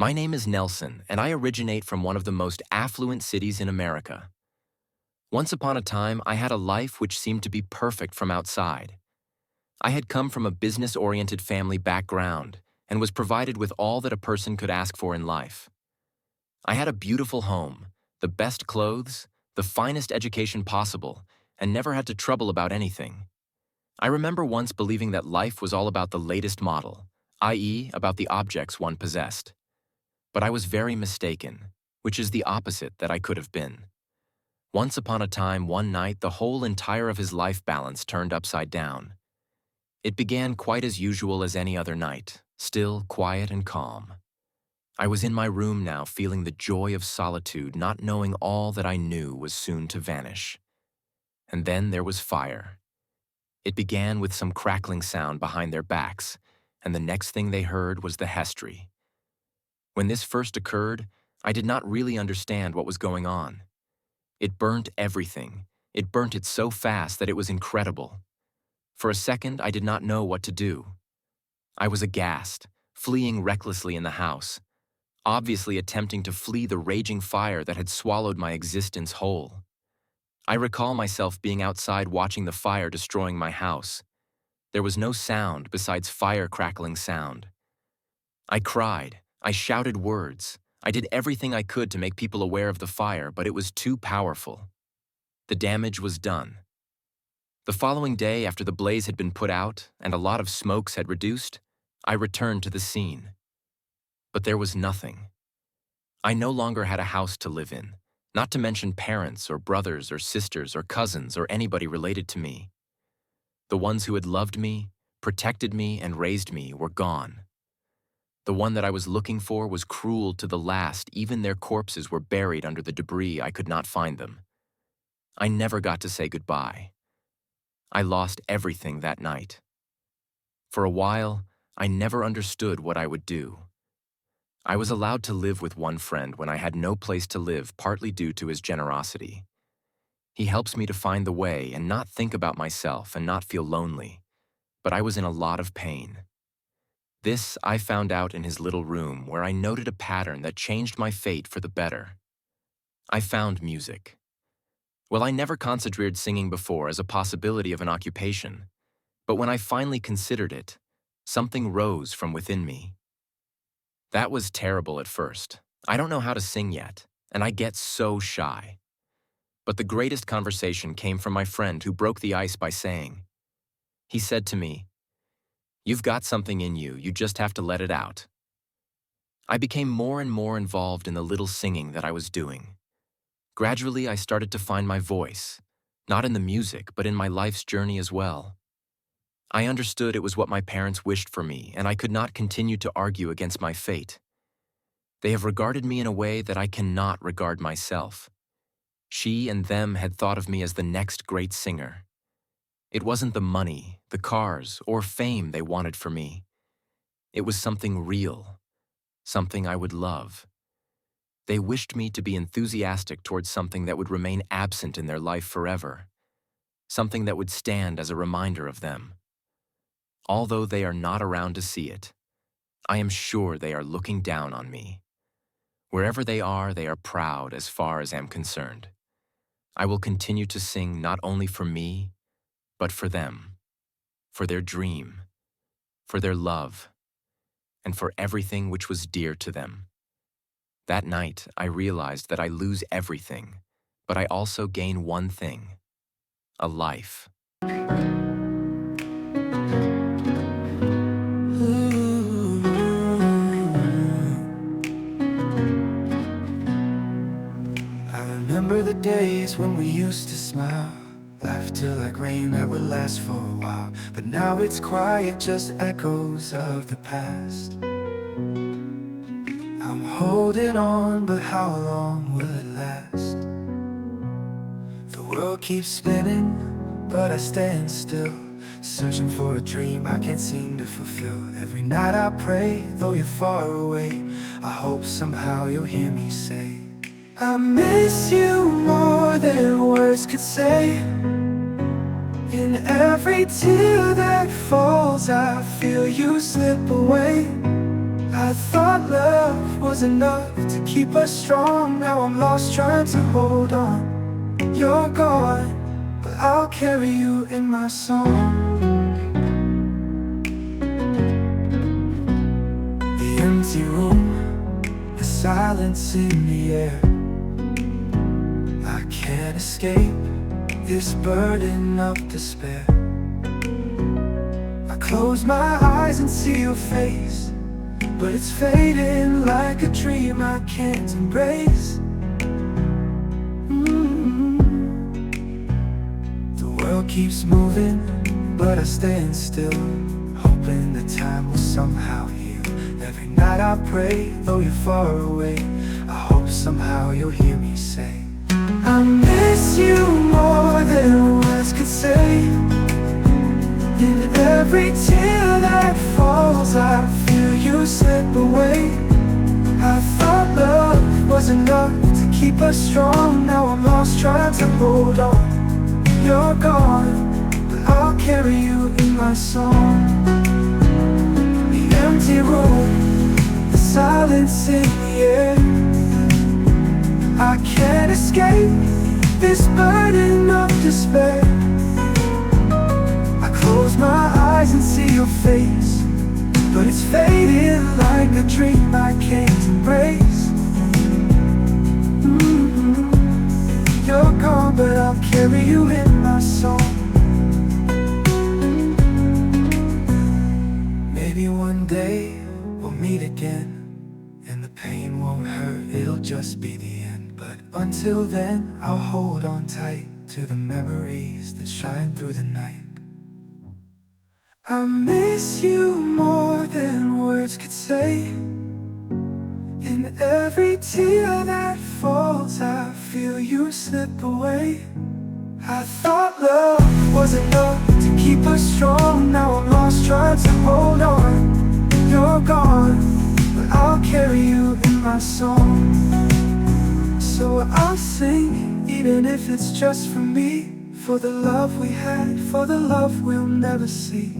My name is Nelson, and I originate from one of the most affluent cities in America. Once upon a time, I had a life which seemed to be perfect from outside. I had come from a business-oriented family background and was provided with all that a person could ask for in life. I had a beautiful home, the best clothes, the finest education possible, and never had to trouble about anything. I remember once believing that life was all about the latest model, i.e., about the objects one possessed. But I was very mistaken, which is the opposite that I could have been. Once upon a time, one night, the whole entire of his life balance turned upside down. It began quite as usual as any other night, still, quiet, and calm. I was in my room now, feeling the joy of solitude, not knowing all that I knew was soon to vanish. And then there was fire. It began with some crackling sound behind their backs, and the next thing they heard was the history. When this first occurred, I did not really understand what was going on. It burnt everything. It burnt it so fast that it was incredible. For a second, I did not know what to do. I was aghast, fleeing recklessly in the house, obviously attempting to flee the raging fire that had swallowed my existence whole. I recall myself being outside watching the fire destroying my house. There was no sound besides fire crackling sound. I cried. I shouted words. I did everything I could to make people aware of the fire, but it was too powerful. The damage was done. The following day, after the blaze had been put out and a lot of smokes had reduced, I returned to the scene. But there was nothing. I no longer had a house to live in, not to mention parents or brothers or sisters or cousins or anybody related to me. The ones who had loved me, protected me, and raised me were gone. The one that I was looking for was cruel to the last. Even their corpses were buried under the debris. I could not find them. I never got to say goodbye. I lost everything that night. For a while, I never understood what I would do. I was allowed to live with one friend when I had no place to live, partly due to his generosity. He helps me to find the way and not think about myself and not feel lonely. But I was in a lot of pain. This I found out in his little room, where I noted a pattern that changed my fate for the better. I found music. Well, I never considered singing before as a possibility of an occupation, but when I finally considered it, something rose from within me. That was terrible at first. I don't know how to sing yet, and I get so shy. But the greatest conversation came from my friend who broke the ice by saying, he said to me, "You've got something in you, you just have to let it out." I became more and more involved in the little singing that I was doing. Gradually, I started to find my voice, not in the music, but in my life's journey as well. I understood it was what my parents wished for me, and I could not continue to argue against my fate. They have regarded me in a way that I cannot regard myself. She and them had thought of me as the next great singer. It wasn't the money, the cars, or fame they wanted for me. It was something real, something I would love. They wished me to be enthusiastic towards something that would remain absent in their life forever, something that would stand as a reminder of them. Although they are not around to see it, I am sure they are looking down on me. Wherever they are proud as far as I am concerned. I will continue to sing not only for me, but for them, for their dream, for their love, and for everything which was dear to them. That night, I realized that I lose everything, but I also gain one thing: a life. I remember the days when we used to smile, laughter like rain that would last for a while. But now it's quiet, just echoes of the past. I'm holding on, but how long will it last? The world keeps spinning, but I stand still, searching for a dream I can't seem to fulfill. Every night I pray, though you're far away, I hope somehow you'll hear me say, I miss you more than words could say. In every tear that falls, I feel you slip away. I thought love was enough to keep us strong. Now I'm lost trying to hold on. You're gone, but I'll carry you in my song. The empty room, the silence in the air. I can't escape this burden of despair. I close my eyes and see your face, but it's fading like a dream I can't embrace. The world keeps moving, but I stand still, hoping that time will somehow heal. Every night I pray, though you're far away, I hope somehow you'll hear me say, I miss you more than words could say. In every tear that falls, I feel you slip away. I thought love was enough to keep us strong. Now I'm lost trying to hold on. You're gone, but I'll carry you in my song. The empty room, the silence in the air. I can't escape this burden of despair. I close my eyes and see your face, but it's fading like a dream I can't embrace. You're gone, but I'll carry you in my song. Maybe one day we'll meet again, and the pain won't hurt, it'll just be the end. But until then, I'll hold on tight to the memories that shine through the night. I miss you more than words could say. In every tear that falls, I feel you slip away. I thought love was enough to keep us strong. Now I'm lost trying to hold on. You're gone, but I'll carry you in my song. So I'll sing, even if it's just for me, for the love we had, for the love we'll never see.